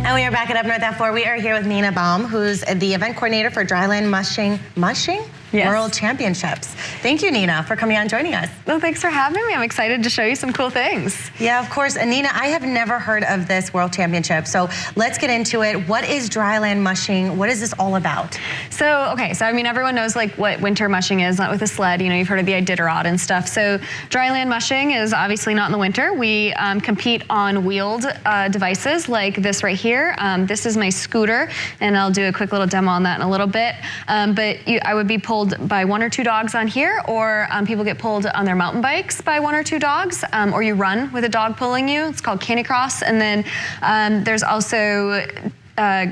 And we are back at Up North at 4. We are here with Nina Baum, who's the event coordinator for Dryland Mushing Yes. World Championships. Thank you, Nina, for coming on and joining us. Well, thanks for having me. I'm excited to show you some cool things. Yeah, of course. And Nina, I have never heard of this World Championship, so let's get into it. What is Dryland Mushing? What is this all about? So I mean, everyone knows like what winter mushing is, not with a sled. You know, you've heard of the Iditarod and stuff. So Dryland Mushing is obviously not in the winter. We compete on wheeled devices like this right here. This is my scooter, and I'll do a quick little demo on that in a little bit. I would be pulled by 1 or 2 dogs on here, or people get pulled on their mountain bikes by 1 or 2 dogs, or you run with a dog pulling you. It's called canicross. And then there's also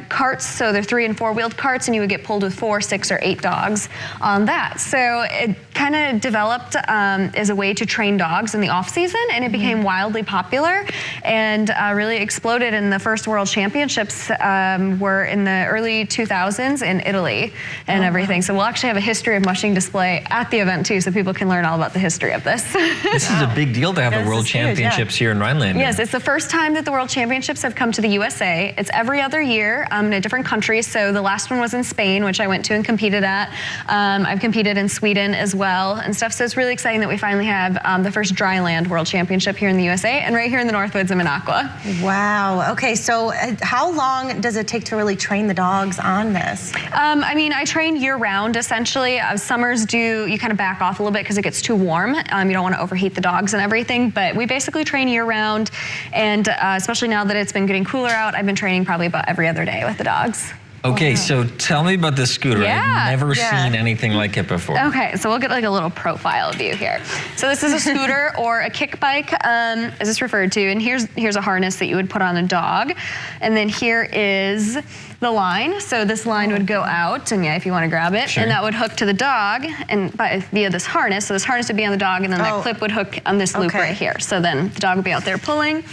carts, so they're 3- and 4-wheeled carts, and you would get pulled with 4, 6, or 8 dogs on that. So it kind of developed as a way to train dogs in the off season, and it became wildly popular and really exploded. And the first World Championships were in the early 2000s in Italy and everything. So we'll actually have a history of mushing display at the event too, so people can learn all about the history of this. This is a big deal to have the World Championships here in Rhineland. Yes, it's the first time that the World Championships have come to the USA. It's every other year in a different country. So the last one was in Spain, which I went to and competed at. I've competed in Sweden as well and stuff. So it's really exciting that we finally have the first Dryland World Championship here in the USA, and right here in the Northwoods of Minocqua. Wow. Okay, so how long does it take to really train the dogs on this? I mean, I train year-round, essentially. Summers you kind of back off a little bit because it gets too warm. You don't want to overheat the dogs and everything, but we basically train year-round, and especially now that it's been getting cooler out, I've been training probably about every other day with the dogs. Okay, so tell me about this scooter. Yeah. I've never seen anything like it before. Okay, so we'll get like a little profile view here. So this is a scooter or a kick bike, as it's referred to, and here's a harness that you would put on a dog, and then here is the line. So this line would go out, and yeah, if you want to grab it, and that would hook to the dog, and via this harness. So this harness would be on the dog, and then that clip would hook on this loop right here. So then the dog would be out there pulling.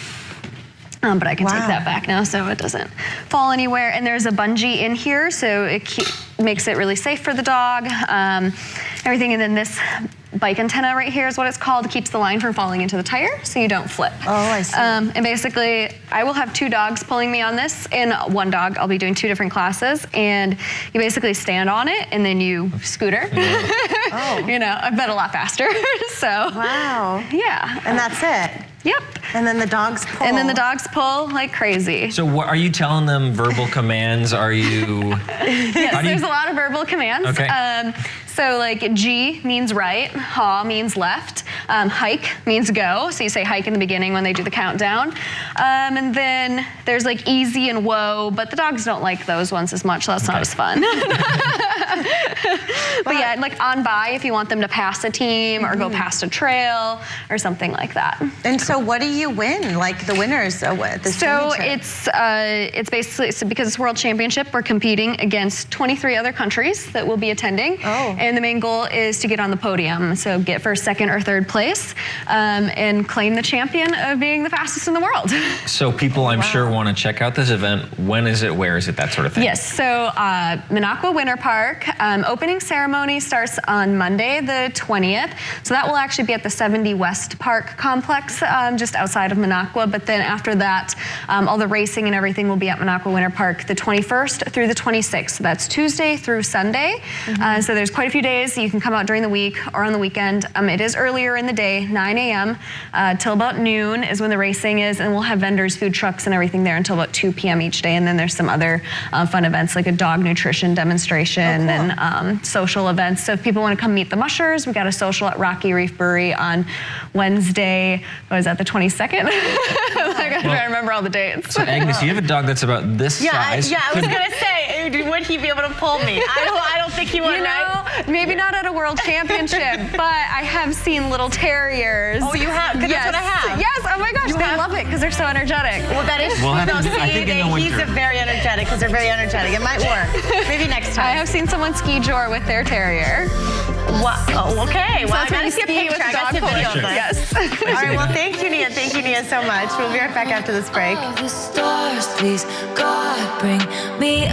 But I can take that back now so it doesn't fall anywhere. And there's a bungee in here, so it makes it really safe for the dog. Everything, and then this bike antenna right here is what it's called. It keeps the line from falling into the tire so you don't flip. Oh, I see. And basically, I will have 2 dogs pulling me on this, and 1 dog. I'll be doing 2 different classes, and you basically stand on it, and then you scooter. You know, I've been a lot faster, so. Wow. Yeah. And that's it? Yep. And then the dogs pull. And then the dogs pull like crazy. So what, are you telling them verbal commands? Are you... Yes, there's a lot of verbal commands. Okay. So like G means right, haw means left, hike means go. So you say hike in the beginning when they do the countdown. And then there's like easy and whoa, but the dogs don't like those ones as much, so that's not as fun. But yeah, like on by if you want them to pass a team or go past a trail or something like that. And so what do you win? Like the winners this So it's basically, because it's World Championship, we're competing against 23 other countries that will be attending. And the main goal is to get on the podium. So get 1st, 2nd, or 3rd place and claim the champion of being the fastest in the world. So people, I'm sure, want to check out this event. When is it? Where is it? That sort of thing. Yes, so Minocqua Winter Park. Opening ceremony starts on Monday the 20th. So that will actually be at the 70 West Park complex just outside of Minocqua. But then after that, all the racing and everything will be at Minocqua Winter Park the 21st through the 26th. So that's Tuesday through Sunday. So there's quite a few days. You can come out during the week or on the weekend. It is earlier in the day, 9 a.m. Till about noon is when the racing is, and we'll have vendors, food trucks, and everything there until about 2 p.m. each day. And then there's some other fun events like a dog nutrition demonstration and social events. So if people want to come meet the mushers, we got a social at Rocky Reef Brewery on Wednesday. What was that, the 22nd? I gotta try to remember all the dates. So Agnes, you have a dog that's about this size. I was gonna say, would he be able to pull me? I don't think he would, right? Maybe not at a World Championship, but I have seen little terriers. Oh, you have? Because that's what I have. Yes, oh my gosh, they love it because they're so energetic. Well, that is true. I think in the winter. He's very energetic because they're very energetic. It might work. Maybe next time. I have seen someone ski jor with their terrier. Wow. Oh, okay. Well, I that's gotta when see a ski picture. with I gotta see a dog video of push. this. Yes. All right, well, thank you, Nia. Thank you, Nia, so much. We'll be right back after this break. The stars, please, God, bring me